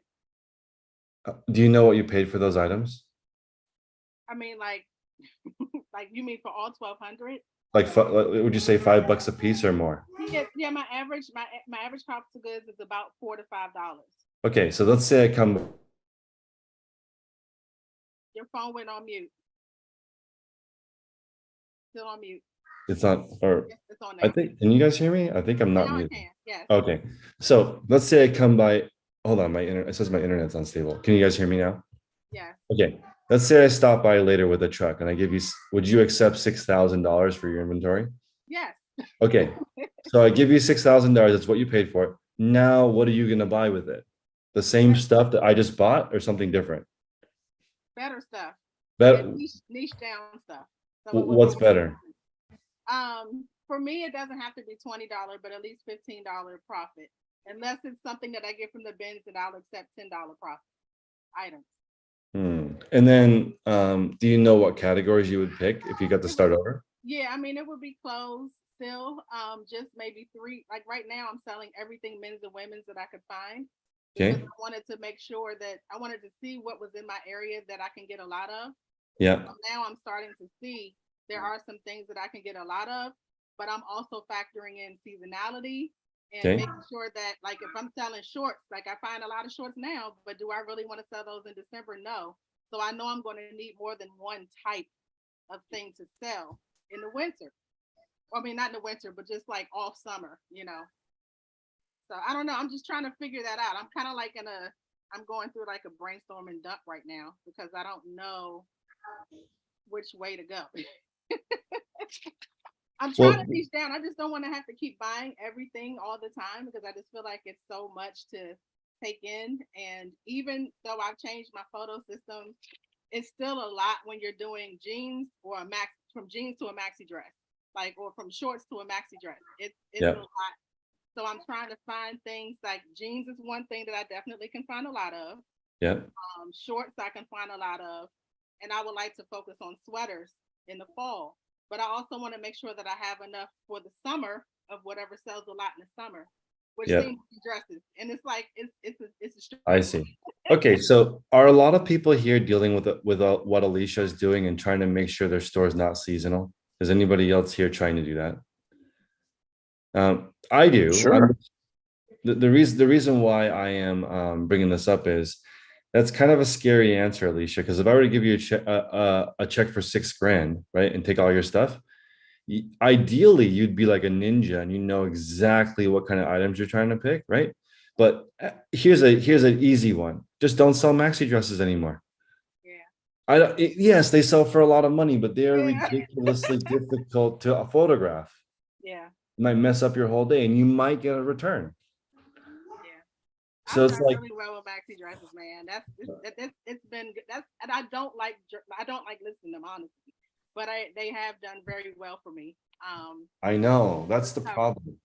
Do you know what you paid for those items? I mean, like, like you mean for all 1,200? Like, would you say $5 a piece or more? Yeah. My average cost of goods is about $4 to $5. Okay, so let's say I come. Your phone went on mute. Still on mute. It's not, or Yes, it's on I now. think, can you guys hear me? I think I'm not Now I muted. can. Yes. Okay, so let's say I come by, hold on, my internet, it says my internet's unstable. Can you guys hear me now? Yes. Okay, let's say I stop by later with a truck and I give you, would you accept $6,000 for your inventory? Yes. Okay, so I give you $6,000, that's what you paid for it. Now, what are you gonna buy with it? The same stuff that I just bought or something different? Better stuff. That, And niche down stuff. what's better? For me, it doesn't have to be $20, but at least $15 profit. Unless it's something that I get from the bins that I'll accept $10 profit items. And then, do you know what categories you would pick if you got to start over? Yeah, I mean, it would be clothes still, just maybe 3. Like right now, I'm selling everything men's and women's that I could find. Okay. Because I wanted to make sure that I wanted to see what was in my area that I can get a lot of. Yeah. So now I'm starting to see there are some things that I can get a lot of, but I'm also factoring in seasonality and Okay. making sure that, like, if I'm selling shorts, like I find a lot of shorts now, but do I really want to sell those in December? No. So I know I'm going to need more than one type of thing to sell in the winter. I mean, not in the winter, but just like off summer, you know. So I don't know. I'm just trying to figure that out. I'm kind of like I'm going through like a brainstorming dump right now because I don't know which way to go. I'm trying to niche down. I just don't want to have to keep buying everything all the time because I just feel like it's so much to take in. And even though I've changed my photo system, it's still a lot when you're doing jeans or from jeans to a maxi dress, like, or from shorts to a maxi dress. It's a lot. So I'm trying to find things like jeans is one thing that I definitely can find a lot of. Yeah. Shorts I can find a lot of. And I would like to focus on sweaters in the fall. But I also want to make sure that I have enough for the summer of whatever sells a lot in the summer, which seems to be dresses. And it's like, it's a struggle. I see. Okay, so are a lot of people here dealing with what Alicia is doing and trying to make sure their store is not seasonal? Is anybody else here trying to do that? I do. Sure. The reason why I am bringing this up is that's kind of a scary answer, Alicia, because if I were to give you a check for $6,000, right, and take all your stuff, ideally you'd be like a ninja and you know exactly what kind of items you're trying to pick, right? But here's an easy one. Just don't sell maxi dresses anymore. Yeah. Yes, they sell for a lot of money, but they are ridiculously difficult to photograph. Yeah. It might mess up your whole day and you might get a return. Yeah. So I've it's done like really well with maxi dresses, man. It's been good. And I don't like listing them, honestly, but they have done very well for me. I know that's the problem.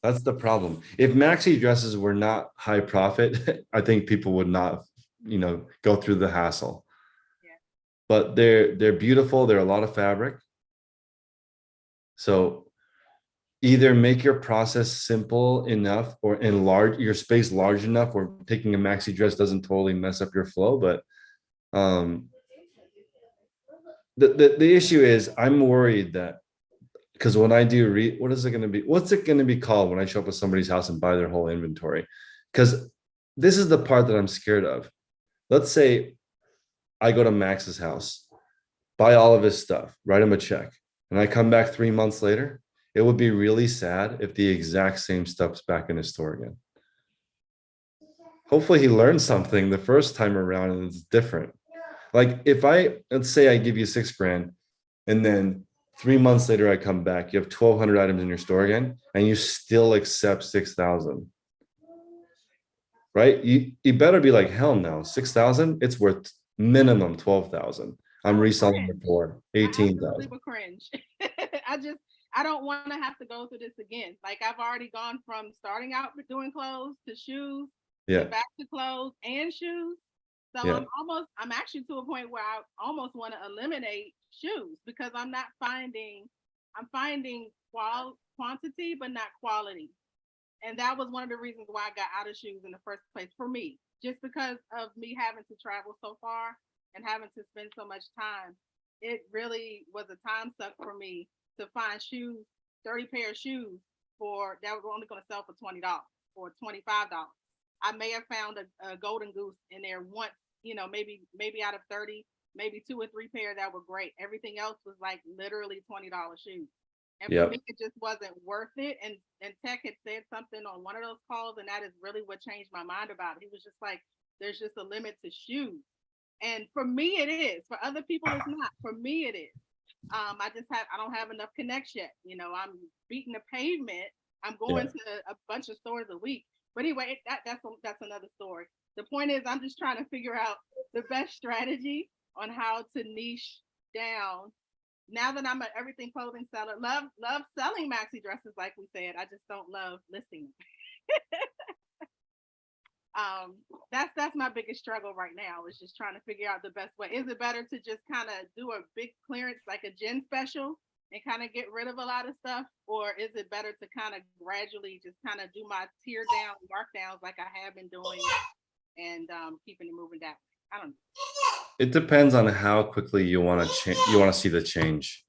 That's the problem. If maxi dresses were not high profit, I think people would not, go through the hassle. Yeah. But they're beautiful. They're a lot of fabric. So either make your process simple enough or enlarge your space large enough where taking a maxi dress doesn't totally mess up your flow. But the issue is I'm worried that because when I do what's it going to be called when I show up at somebody's house and buy their whole inventory? Because this is the part that I'm scared of. Let's say I go to Max's house, buy all of his stuff, write him a check, and I come back 3 months later. It would be really sad if the exact same stuff's back in his store again. Hopefully he learned something the first time around and it's different. Like let's say I give you $6,000 and then 3 months later I come back, you have 1,200 items in your store again, and you still accept 6,000. Right? You better be like, hell no, 6,000, it's worth minimum 12,000. I'm reselling it for 18,000. Cringe. I don't want to have to go through this again. Like I've already gone from starting out with doing clothes to shoes, Yeah. to back to clothes and shoes. So Yeah. I'm actually to a point where I almost want to eliminate shoes because I'm finding quantity, but not quality. And that was one of the reasons why I got out of shoes in the first place for me, just because of me having to travel so far and having to spend so much time. It really was a time suck for me to find shoes, 30 pair of shoes for that were only going to sell for $20 or $25. I may have found a golden goose in there once, maybe out of 30, maybe 2 or 3 pair that were great. Everything else was like literally $20 shoes. And for me, it just wasn't worth it. And Tech had said something on one of those calls, and that is really what changed my mind about it. He was just like, there's just a limit to shoes. And for me, it is. For other people, it's not. For me, it is. I don't have enough connects yet. I'm beating the pavement. I'm going to a bunch of stores a week. But anyway, that's another story. The point is, I'm just trying to figure out the best strategy on how to niche down. Now that I'm an everything clothing seller, love selling maxi dresses, like we said. I just don't love listing them. That's my biggest struggle right now, is just trying to figure out the best way. Is it better to just kind of do a big clearance, like a gen special, and kind of get rid of a lot of stuff? Or is it better to kind of gradually just kind of do my tear down markdowns like I have been doing, and keeping it moving that way? I don't know. It depends on how quickly you want to change. You want to see the change.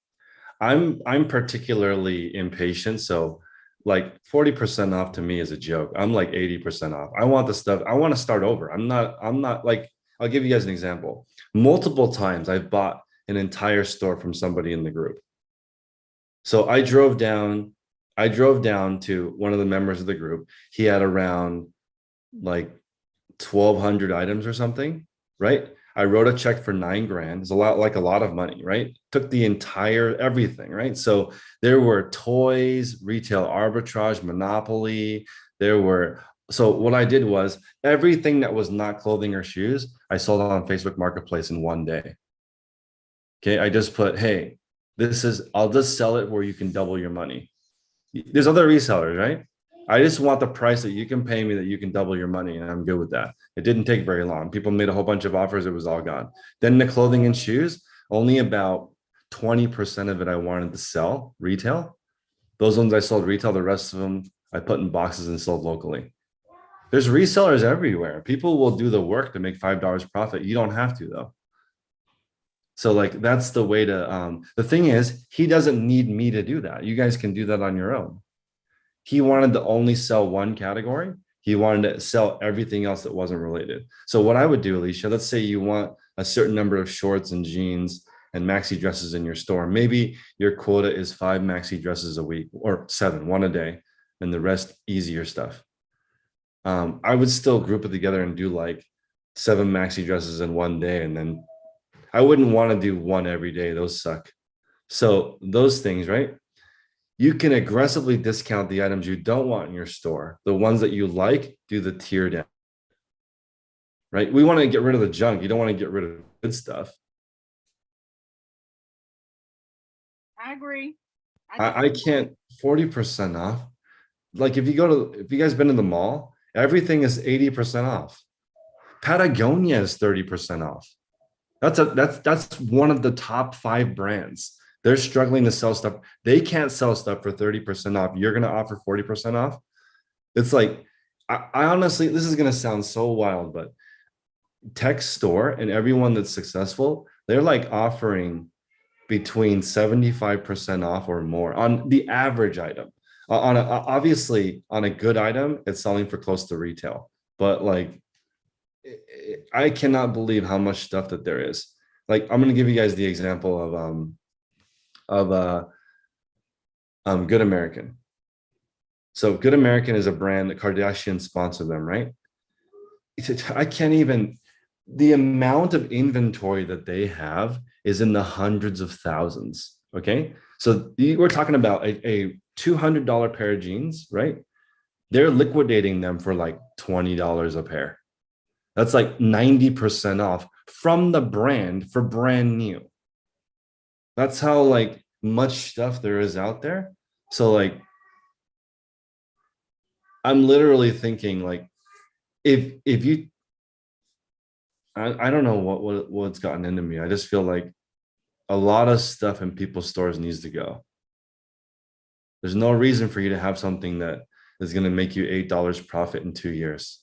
I'm particularly impatient, so like 40% off to me is a joke. I'm like 80% off. I want the stuff. I want to start over. I'm not like, I'll give you guys an example. Multiple times I've bought an entire store from somebody in the group. So I drove down to one of the members of the group. He had around like 1,200 items or something, right? I wrote a check for $9,000. It's a lot of money, right? Took the entire everything, right? So there were toys, retail arbitrage, Monopoly. So what I did was everything that was not clothing or shoes, I sold on Facebook Marketplace in one day. Okay, I just put, hey, I'll just sell it where you can double your money. There's other resellers, right? I just want the price that you can pay me that you can double your money, and I'm good with that. It didn't take very long. People made a whole bunch of offers. It was all gone. Then the clothing and shoes, only about 20% of it I wanted to sell retail. Those ones I sold retail. The rest of them I put in boxes and sold locally. There's resellers everywhere. People will do the work to make $5 profit. You don't have to, though. So like, that's the way to, the thing is, he doesn't need me to do that. You guys can do that on your own. He wanted to only sell one category. He wanted to sell everything else that wasn't related. So what I would do, Alicia, let's say you want a certain number of shorts and jeans and maxi dresses in your store. Maybe your quota is 5 maxi dresses a week, or 7, 1 a day, and the rest easier stuff. I would still group it together and do like 7 maxi dresses in one day. And then I wouldn't want to do one every day. Those suck. So those things, right? You can aggressively discount the items you don't want in your store. The ones that you like, do the tear down, right? We want to get rid of the junk. You don't want to get rid of good stuff. I agree. I can't 40% off. Like if you guys been to the mall, everything is 80% off. Patagonia is 30% off. That's one of the top 5 brands. They're struggling to sell stuff. They can't sell stuff for 30% off. You're going to offer 40% off. It's like, I honestly, this is going to sound so wild, but Tech Store and everyone that's successful, they're like offering between 75% off or more on the average item. Obviously on a good item, it's selling for close to retail, but like, I cannot believe how much stuff that there is. Like, I'm going to give you guys the example of Good American. So Good American is a brand that Kardashian sponsored them, right? I can't even, the amount of inventory that they have is in the hundreds of thousands. Okay. So we're talking about a $200 pair of jeans, right? They're liquidating them for like $20 a pair. That's like 90% off from the brand for brand new. That's how like much stuff there is out there. So like, I'm literally thinking like, if you, I don't know what's gotten into me. I just feel like a lot of stuff in people's stores needs to go. There's no reason for you to have something that is going to make you $8 profit in 2 years.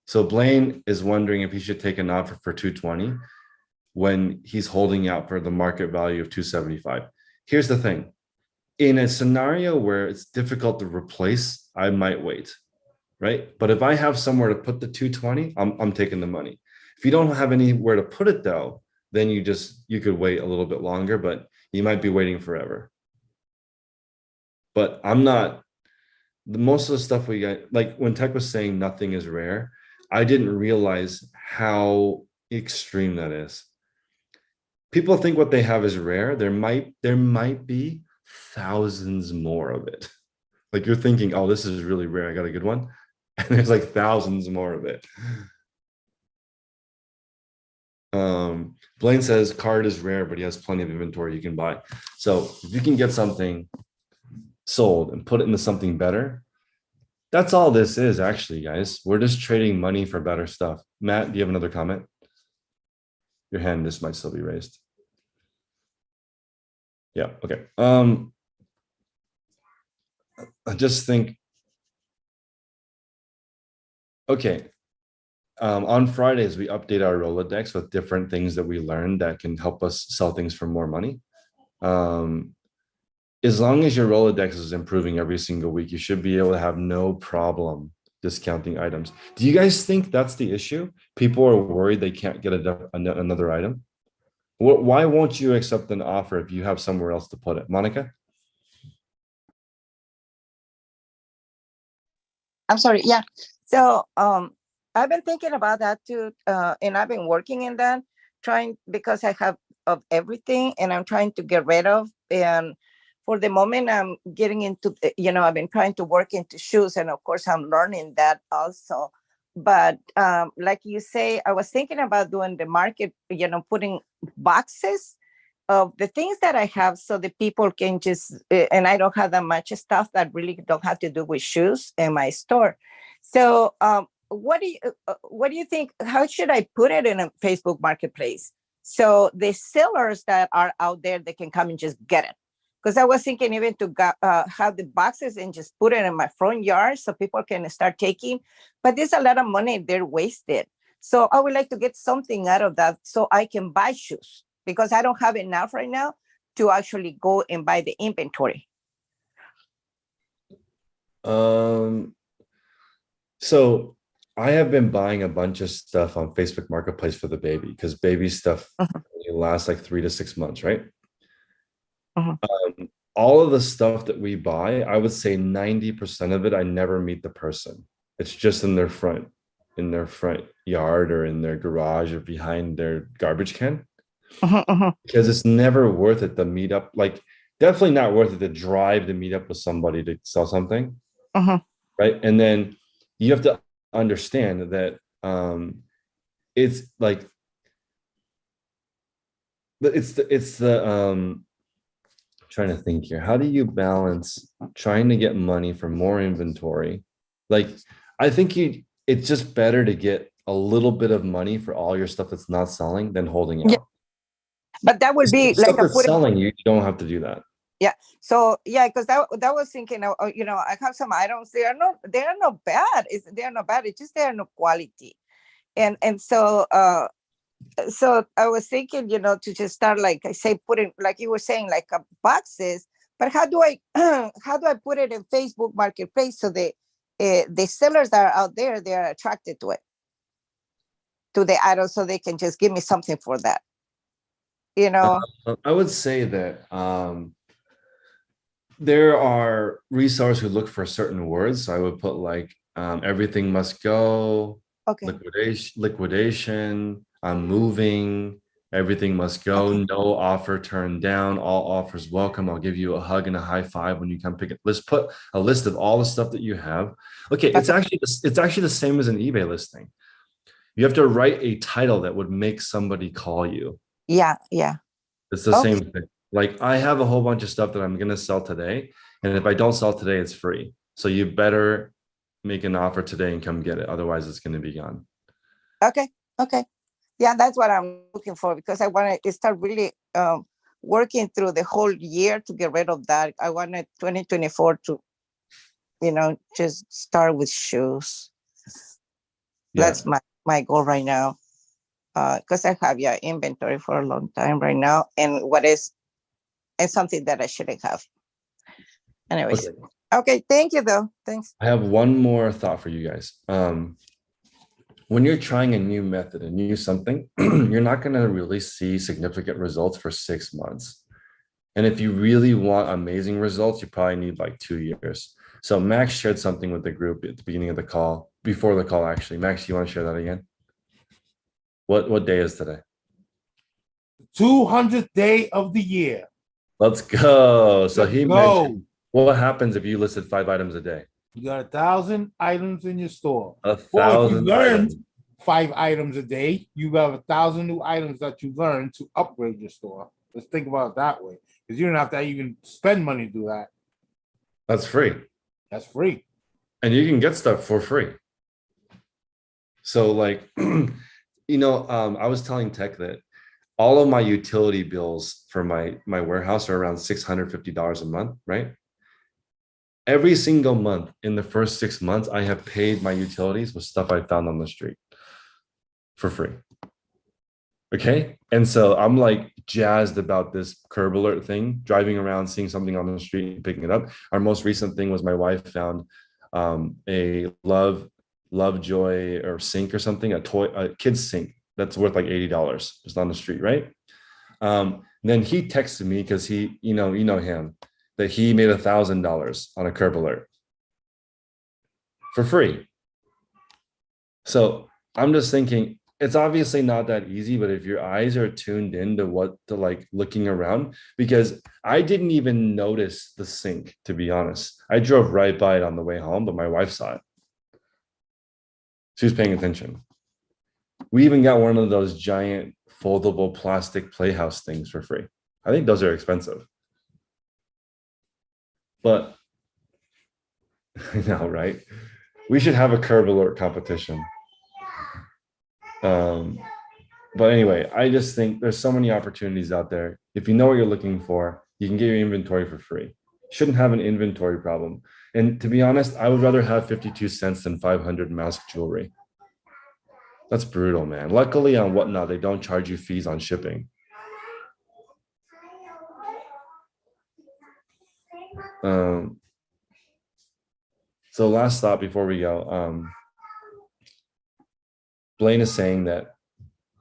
So Blaine is wondering if he should take an offer for 220 when he's holding out for the market value of 275. Here's the thing. In a scenario where it's difficult to replace, I might wait, right? But if I have somewhere to put the 220, I'm taking the money. If you don't have anywhere to put it though, then you could wait a little bit longer, but you might be waiting forever. But I'm not, most of the stuff we got, like when Tech was saying nothing is rare, I didn't realize how extreme that is. People think what they have is rare. There might be thousands more of it. Like you're thinking, oh, this is really rare. I got a good one. And there's like thousands more of it. Blaine says card is rare, but he has plenty of inventory you can buy. So if you can get something sold and put it into something better, that's all this is actually, guys. We're just trading money for better stuff. Matt, do you have another comment? Your hand, this might still be raised. Yeah, okay. I just think, okay. On Fridays, we update our Rolodex with different things that we learned that can help us sell things for more money. As long as your Rolodex is improving every single week, you should be able to have no problem discounting items. Do you guys think that's the issue? People are worried they can't get another item. Why won't you accept an offer if you have somewhere else to put it? Monica? I'm sorry. Yeah. So I've been thinking about that too. And I've been working in that, because I have of everything and I'm trying to get rid of. And for the moment, I'm getting into, I've been trying to work into shoes. And of course, I'm learning that also. But like you say, I was thinking about doing the market, putting boxes of the things that I have so the people can just, and I don't have that much stuff that really don't have to do with shoes in my store. So what do you think? How should I put it in a Facebook marketplace? So the sellers that are out there, they can come and just get it. Because I was thinking even to have the boxes and just put it in my front yard so people can start taking, but there's a lot of money they're wasted. So I would like to get something out of that so I can buy shoes, because I don't have enough right now to actually go and buy the inventory. So I have been buying a bunch of stuff on Facebook Marketplace for the baby, because baby stuff lasts like 3 to 6 months, right? All of the stuff that we buy, I would say 90% of it, I never meet the person. It's just in their front yard or in their garage or behind their garbage can. Because it's never worth it to meet up. Like, definitely not worth it to drive to meet up with somebody to sell something. Right. And then you have to understand that it's like, it's the trying to think here. How do you balance trying to get money for more inventory? Like, I think it's just better to get a little bit of money for all your stuff that's not selling than holding out. Yeah. But that would be stuff like that's selling, you don't have to do that. Yeah. So yeah, because that was thinking, I have some items. They are not bad. They are not bad. It's just they are no quality. And so so I was thinking, to just start, like I say, putting, like you were saying, like boxes. But how do I put it in Facebook Marketplace so the sellers that are out there, they are attracted to it, to the item, so they can just give me something for that. I would say that there are resellers who look for certain words. So I would put like everything must go, okay, liquidation, I'm moving, everything must go, okay, no offer turned down, all offers welcome. I'll give you a hug and a high five when you come pick it. Let's put a list of all the stuff that you have. Okay, it's actually the same as an eBay listing. You have to write a title that would make somebody call you. Yeah. It's the Okay. same thing. Like I have a whole bunch of stuff that I'm gonna sell today, and if I don't sell today, it's free. So you better make an offer today and come get it. Otherwise, it's gonna be gone. Okay. Okay. Yeah, that's what I'm looking for because I want to start really working through the whole year to get rid of that. I wanted 2024 to, just start with shoes. Yeah. That's my goal right now. Because I have inventory for a long time right now, and it's something that I shouldn't have. Anyways, okay, thank you though. Thanks. I have one more thought for you guys. When you're trying a new method, a new something, you're not going to really see significant results for 6 months. And if you really want amazing results, you probably need like 2 years. So Max shared something with the group at the beginning of the call, before the call, actually. Max, you want to share that again? What day is today? 200th day of the year. Let's go. So Let's he go. mentioned, what happens if you listed 5 items a day? You got 1,000 items in your store. Or if you 1,000 learned items. 5 items a day, you got 1,000 new items that you learned to upgrade your store. Let's think about it that way. Because you don't have to even spend money to do that. That's free. That's free. And you can get stuff for free. So like, I was telling Tech that all of my utility bills for my warehouse are around $650 a month, right? Every single month in the first 6 months, I have paid my utilities with stuff I found on the street for free. Okay. And so I'm like jazzed about this curb alert thing, driving around, seeing something on the street, picking it up. Our most recent thing was my wife found a Lovejoy or sink or something, a kid's sink that's worth like $80 just on the street, right? Then he texted me because he, you know him, that he made $1,000 on a curb alert for free. So I'm just thinking, it's obviously not that easy, but if your eyes are tuned into what to like looking around, because I didn't even notice the sink, to be honest. I drove right by it on the way home, but my wife saw it. She was paying attention. We even got one of those giant foldable plastic playhouse things for free. I think those are expensive. But I know, right? We should have a curb alert competition. But anyway, I just think there's so many opportunities out there. If you know what you're looking for, you can get your inventory for free. Shouldn't have an inventory problem. And to be honest, I would rather have 52 cents than 500 mask jewelry. That's brutal, man. Luckily on Whatnot, they don't charge you fees on shipping. So last thought before we go, Blaine is saying that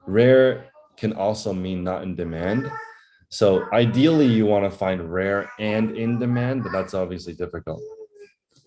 rare can also mean not in demand. So ideally you want to find rare and in demand, but that's obviously difficult.